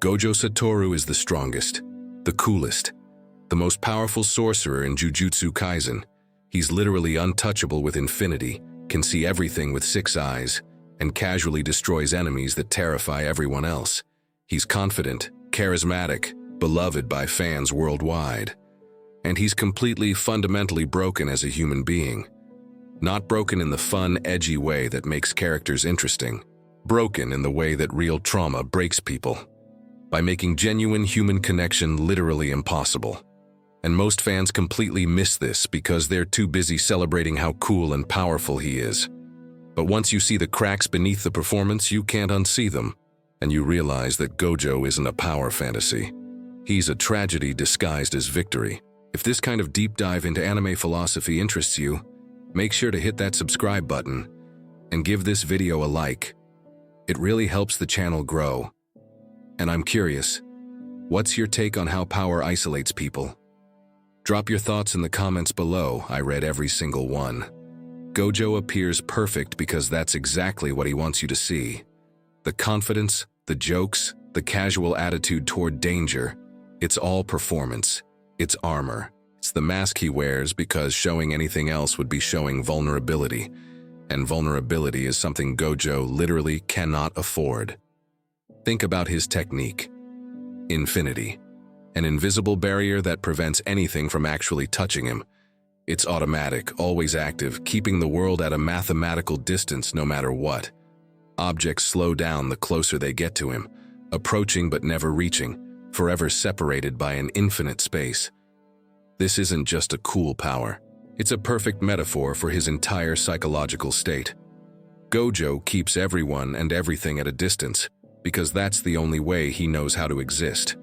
Gojo Satoru is the strongest, the coolest, the most powerful sorcerer in Jujutsu Kaisen. He's literally untouchable with infinity, can see everything with 6 eyes, and casually destroys enemies that terrify everyone else. He's confident, charismatic, beloved by fans worldwide. And he's completely, fundamentally broken as a human being. Not broken in the fun, edgy way that makes characters interesting. Broken in the way that real trauma breaks people. By making genuine human connection literally impossible. And most fans completely miss this because they're too busy celebrating how cool and powerful he is. But once you see the cracks beneath the performance, you can't unsee them. And you realize that Gojo isn't a power fantasy. He's a tragedy disguised as victory. If this kind of deep dive into anime philosophy interests you, make sure to hit that subscribe button and give this video a like. It really helps the channel grow. And I'm curious, what's your take on how power isolates people? Drop your thoughts in the comments below. I read every single one. Gojo appears perfect because that's exactly what he wants you to see. The confidence, the jokes, the casual attitude toward danger, it's all performance. It's armor. It's the mask he wears because showing anything else would be showing vulnerability. And vulnerability is something Gojo literally cannot afford. Think about his technique. Infinity. An invisible barrier that prevents anything from actually touching him. It's automatic, always active, keeping the world at a mathematical distance no matter what. Objects slow down the closer they get to him, approaching but never reaching, forever separated by an infinite space. This isn't just a cool power. It's a perfect metaphor for his entire psychological state. Gojo keeps everyone and everything at a distance because that's the only way he knows how to exist.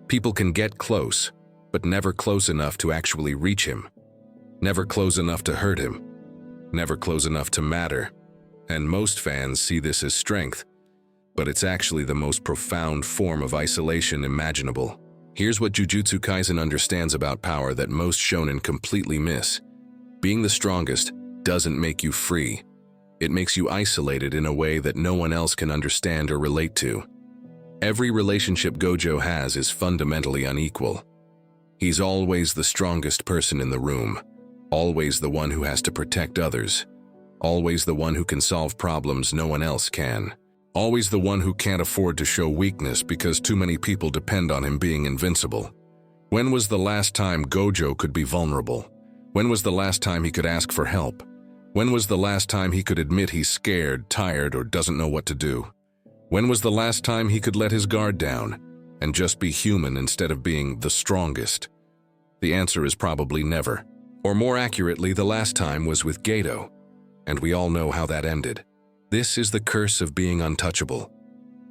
People can get close, but never close enough to actually reach him. Never close enough to hurt him. Never close enough to matter. And most fans see this as strength, but it's actually the most profound form of isolation imaginable. Here's what Jujutsu Kaisen understands about power that most shonen completely miss. Being the strongest doesn't make you free. It makes you isolated in a way that no one else can understand or relate to. Every relationship Gojo has is fundamentally unequal. He's always the strongest person in the room, always the one who has to protect others, always the one who can solve problems no one else can. Always the one who can't afford to show weakness because too many people depend on him being invincible. When was the last time Gojo could be vulnerable? When was the last time he could ask for help? When was the last time he could admit he's scared, tired, or doesn't know what to do? When was the last time he could let his guard down and just be human instead of being the strongest? The answer is probably never. Or more accurately, the last time was with Geto, and we all know how that ended. This is the curse of being untouchable.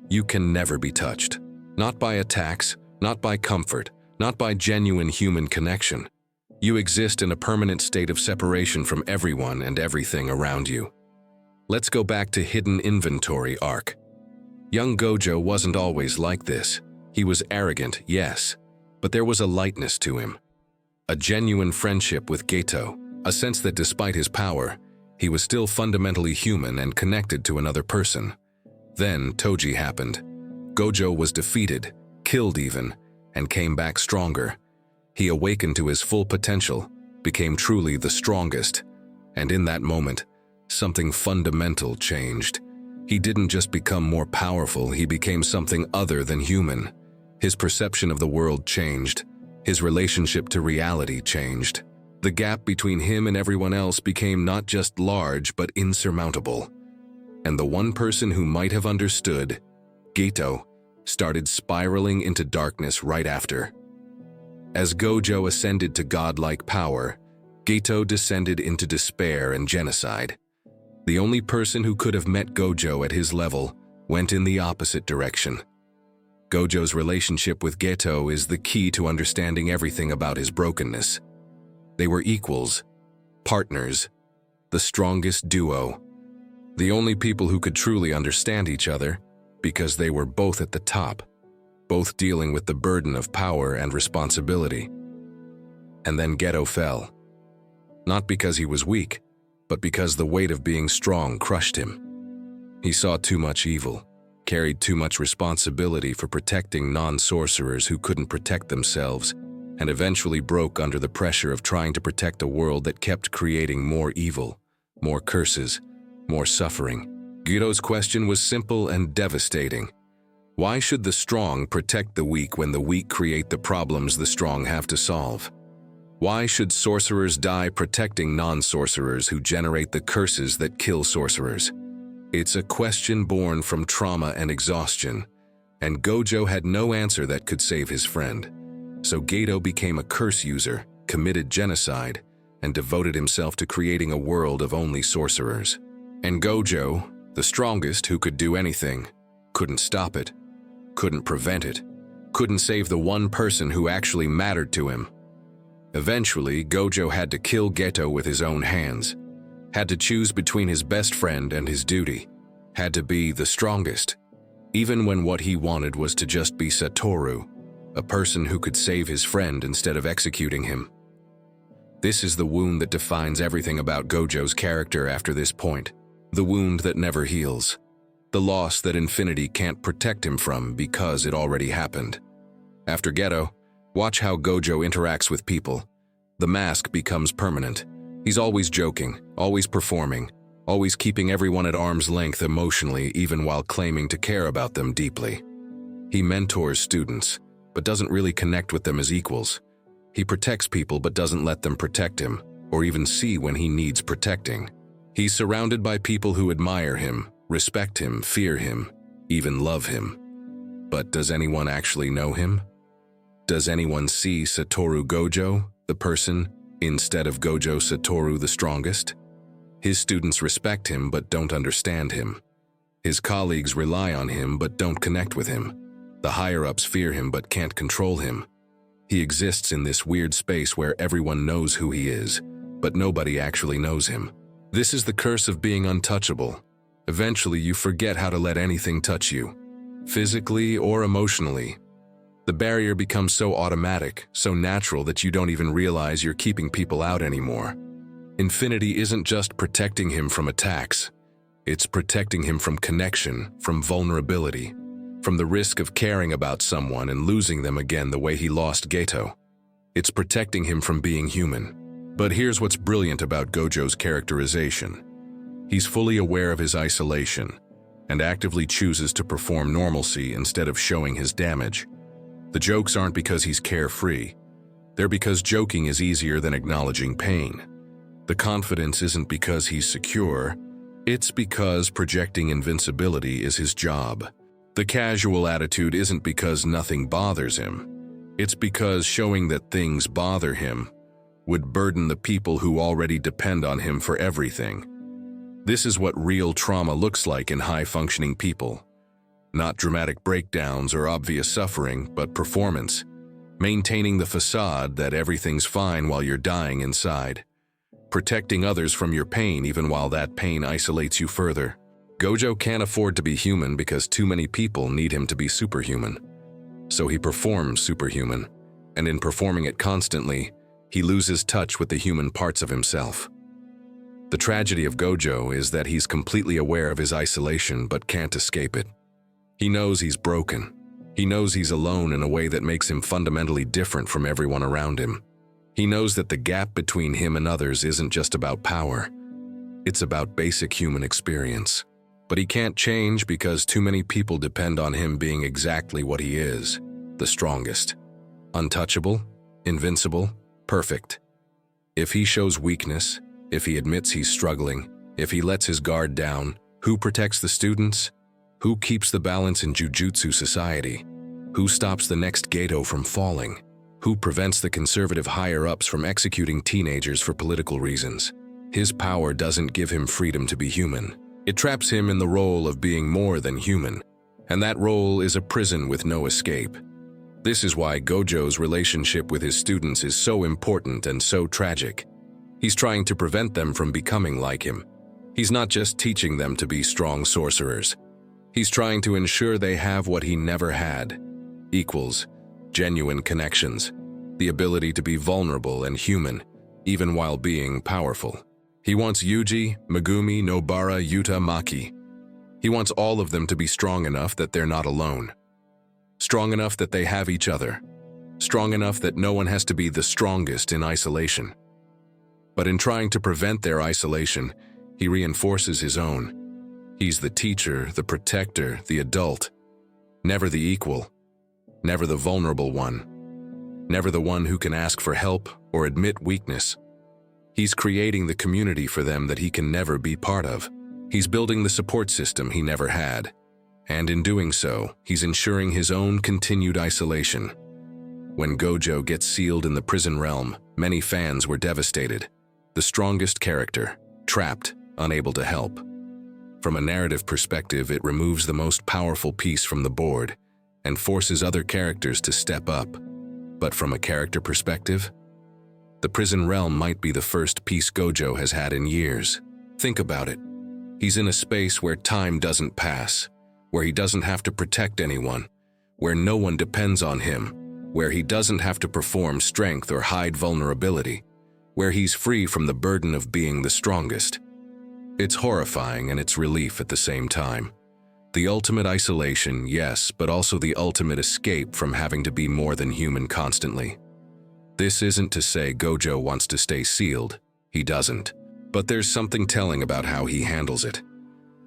You can never be touched. Not by attacks, not by comfort, not by genuine human connection. You exist in a permanent state of separation from everyone and everything around you. Let's go back to Hidden Inventory arc. Young Gojo wasn't always like this. He was arrogant, yes, but there was a lightness to him. A genuine friendship with Geto, a sense that despite his power, he was still fundamentally human and connected to another person. Then Toji happened. Gojo was defeated, killed even, and came back stronger. He awakened to his full potential, became truly the strongest, and in that moment, something fundamental changed. He didn't just become more powerful, he became something other than human. His perception of the world changed. His relationship to reality changed. The gap between him and everyone else became not just large, but insurmountable. And the one person who might have understood, Geto, started spiraling into darkness right after. As Gojo ascended to godlike power, Geto descended into despair and genocide. The only person who could have met Gojo at his level went in the opposite direction. Gojo's relationship with Geto is the key to understanding everything about his brokenness. They were equals, partners, the strongest duo, the only people who could truly understand each other because they were both at the top, both dealing with the burden of power and responsibility. And then Geto fell. Not because he was weak, but because the weight of being strong crushed him. He saw too much evil, carried too much responsibility for protecting non-sorcerers who couldn't protect themselves, and eventually broke under the pressure of trying to protect a world that kept creating more evil, more curses, more suffering. Geto's question was simple and devastating. Why should the strong protect the weak when the weak create the problems the strong have to solve? Why should sorcerers die protecting non-sorcerers who generate the curses that kill sorcerers? It's a question born from trauma and exhaustion, and Gojo had no answer that could save his friend. So Geto became a curse user, committed genocide, and devoted himself to creating a world of only sorcerers. And Gojo, the strongest who could do anything, couldn't stop it, couldn't prevent it, couldn't save the one person who actually mattered to him. Eventually, Gojo had to kill Geto with his own hands, had to choose between his best friend and his duty, had to be the strongest, even when what he wanted was to just be Satoru, a person who could save his friend instead of executing him. This is the wound that defines everything about Gojo's character after this point, the wound that never heals, the loss that infinity can't protect him from because it already happened. After Geto, watch how Gojo interacts with people. The mask becomes permanent. He's always joking, always performing, always keeping everyone at arm's length emotionally even while claiming to care about them deeply. He mentors students, but doesn't really connect with them as equals. He protects people but doesn't let them protect him, or even see when he needs protecting. He's surrounded by people who admire him, respect him, fear him, even love him. But does anyone actually know him? Does anyone see Satoru Gojo, the person, instead of Gojo Satoru the strongest? His students respect him but don't understand him. His colleagues rely on him but don't connect with him. The higher-ups fear him but can't control him. He exists in this weird space where everyone knows who he is, but nobody actually knows him. This is the curse of being untouchable. Eventually, you forget how to let anything touch you, physically or emotionally. The barrier becomes so automatic, so natural that you don't even realize you're keeping people out anymore. Infinity isn't just protecting him from attacks. It's protecting him from connection, from vulnerability, from the risk of caring about someone and losing them again the way he lost Geto. It's protecting him from being human. But here's what's brilliant about Gojo's characterization. He's fully aware of his isolation and actively chooses to perform normalcy instead of showing his damage. The jokes aren't because he's carefree. They're because joking is easier than acknowledging pain. The confidence isn't because he's secure. It's because projecting invincibility is his job. The casual attitude isn't because nothing bothers him. It's because showing that things bother him would burden the people who already depend on him for everything. This is what real trauma looks like in high-functioning people. Not dramatic breakdowns or obvious suffering, but performance. Maintaining the facade that everything's fine while you're dying inside. Protecting others from your pain even while that pain isolates you further. Gojo can't afford to be human because too many people need him to be superhuman. So he performs superhuman, and in performing it constantly, he loses touch with the human parts of himself. The tragedy of Gojo is that he's completely aware of his isolation but can't escape it. He knows he's broken. He knows he's alone in a way that makes him fundamentally different from everyone around him. He knows that the gap between him and others isn't just about power. It's about basic human experience. But he can't change because too many people depend on him being exactly what he is, the strongest. Untouchable, invincible, perfect. If he shows weakness, if he admits he's struggling, if he lets his guard down, who protects the students? Who keeps the balance in Jujutsu society? Who stops the next Geto from falling? Who prevents the conservative higher-ups from executing teenagers for political reasons? His power doesn't give him freedom to be human. It traps him in the role of being more than human, and that role is a prison with no escape. This is why Gojo's relationship with his students is so important and so tragic. He's trying to prevent them from becoming like him. He's not just teaching them to be strong sorcerers. He's trying to ensure they have what he never had: equals, genuine connections, the ability to be vulnerable and human, even while being powerful. He wants Yuji, Megumi, Nobara, Yuta, Maki. He wants all of them to be strong enough that they're not alone. Strong enough that they have each other. Strong enough that no one has to be the strongest in isolation. But in trying to prevent their isolation, he reinforces his own. He's the teacher, the protector, the adult. Never the equal. Never the vulnerable one. Never the one who can ask for help or admit weakness. He's creating the community for them that he can never be part of. He's building the support system he never had. And in doing so, he's ensuring his own continued isolation. When Gojo gets sealed in the prison realm, many fans were devastated. The strongest character, trapped, unable to help. From a narrative perspective, it removes the most powerful piece from the board and forces other characters to step up. But from a character perspective, the prison realm might be the first peace Gojo has had in years. Think about it. He's in a space where time doesn't pass, where he doesn't have to protect anyone, where no one depends on him, where he doesn't have to perform strength or hide vulnerability, where he's free from the burden of being the strongest. It's horrifying and it's relief at the same time. The ultimate isolation, yes, but also the ultimate escape from having to be more than human constantly. This isn't to say Gojo wants to stay sealed. He doesn't. But there's something telling about how he handles it.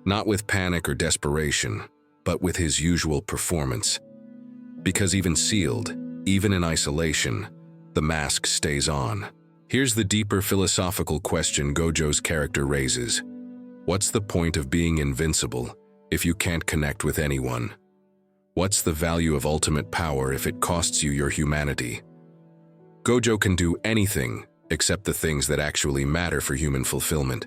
Not with panic or desperation, but with his usual performance. Because even sealed, even in isolation, the mask stays on. Here's the deeper philosophical question Gojo's character raises. What's the point of being invincible if you can't connect with anyone? What's the value of ultimate power if it costs you your humanity? Gojo can do anything except the things that actually matter for human fulfillment.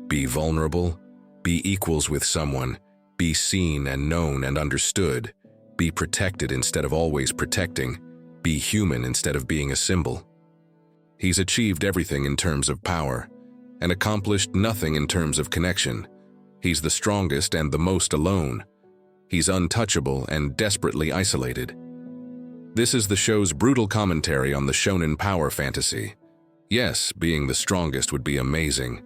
Be vulnerable, be equals with someone, be seen and known and understood, be protected instead of always protecting, be human instead of being a symbol. He's achieved everything in terms of power, and accomplished nothing in terms of connection. He's the strongest and the most alone. He's untouchable and desperately isolated. This is the show's brutal commentary on the shonen power fantasy. Yes, being the strongest would be amazing,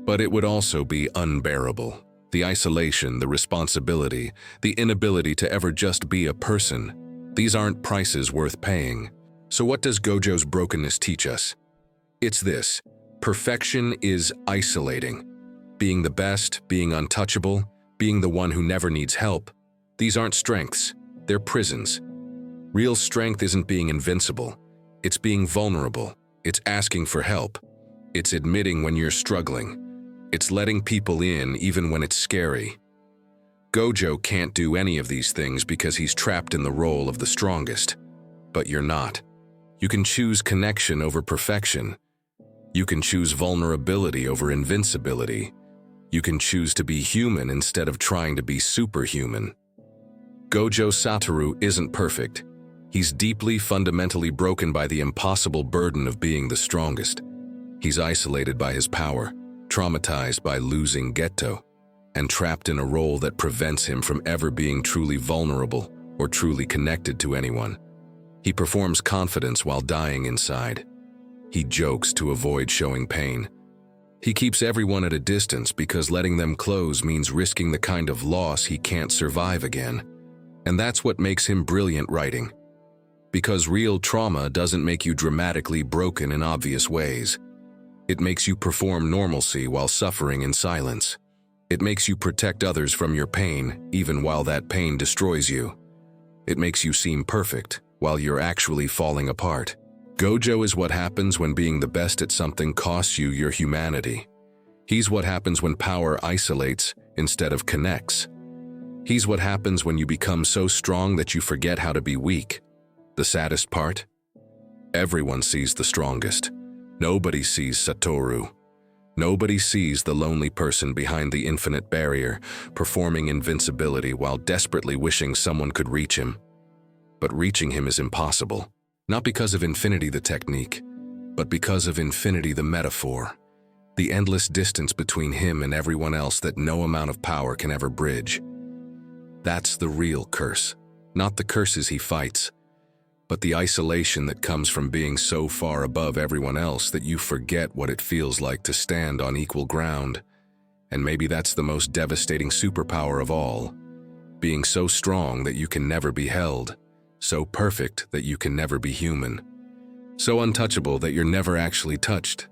but it would also be unbearable. The isolation, the responsibility, the inability to ever just be a person. These aren't prices worth paying. So what does Gojo's brokenness teach us? It's this. Perfection is isolating. Being the best, being untouchable, being the one who never needs help. These aren't strengths, they're prisons. Real strength isn't being invincible. It's being vulnerable. It's asking for help. It's admitting when you're struggling. It's letting people in even when it's scary. Gojo can't do any of these things because he's trapped in the role of the strongest. But you're not. You can choose connection over perfection. You can choose vulnerability over invincibility. You can choose to be human instead of trying to be superhuman. Gojo Satoru isn't perfect. He's deeply, fundamentally broken by the impossible burden of being the strongest. He's isolated by his power, traumatized by losing Geto, and trapped in a role that prevents him from ever being truly vulnerable or truly connected to anyone. He performs confidence while dying inside. He jokes to avoid showing pain. He keeps everyone at a distance because letting them close means risking the kind of loss he can't survive again. And that's what makes him brilliant writing. Because real trauma doesn't make you dramatically broken in obvious ways. It makes you perform normalcy while suffering in silence. It makes you protect others from your pain, even while that pain destroys you. It makes you seem perfect, while you're actually falling apart. Gojo is what happens when being the best at something costs you your humanity. He's what happens when power isolates instead of connects. He's what happens when you become so strong that you forget how to be weak. The saddest part? Everyone sees the strongest. Nobody sees Satoru. Nobody sees the lonely person behind the infinite barrier, performing invincibility while desperately wishing someone could reach him. But reaching him is impossible. Not because of infinity the technique, but because of infinity the metaphor. The endless distance between him and everyone else that no amount of power can ever bridge. That's the real curse. Not the curses he fights, but the isolation that comes from being so far above everyone else that you forget what it feels like to stand on equal ground. And maybe that's the most devastating superpower of all. Being so strong that you can never be held, so perfect that you can never be human, so untouchable that you're never actually touched.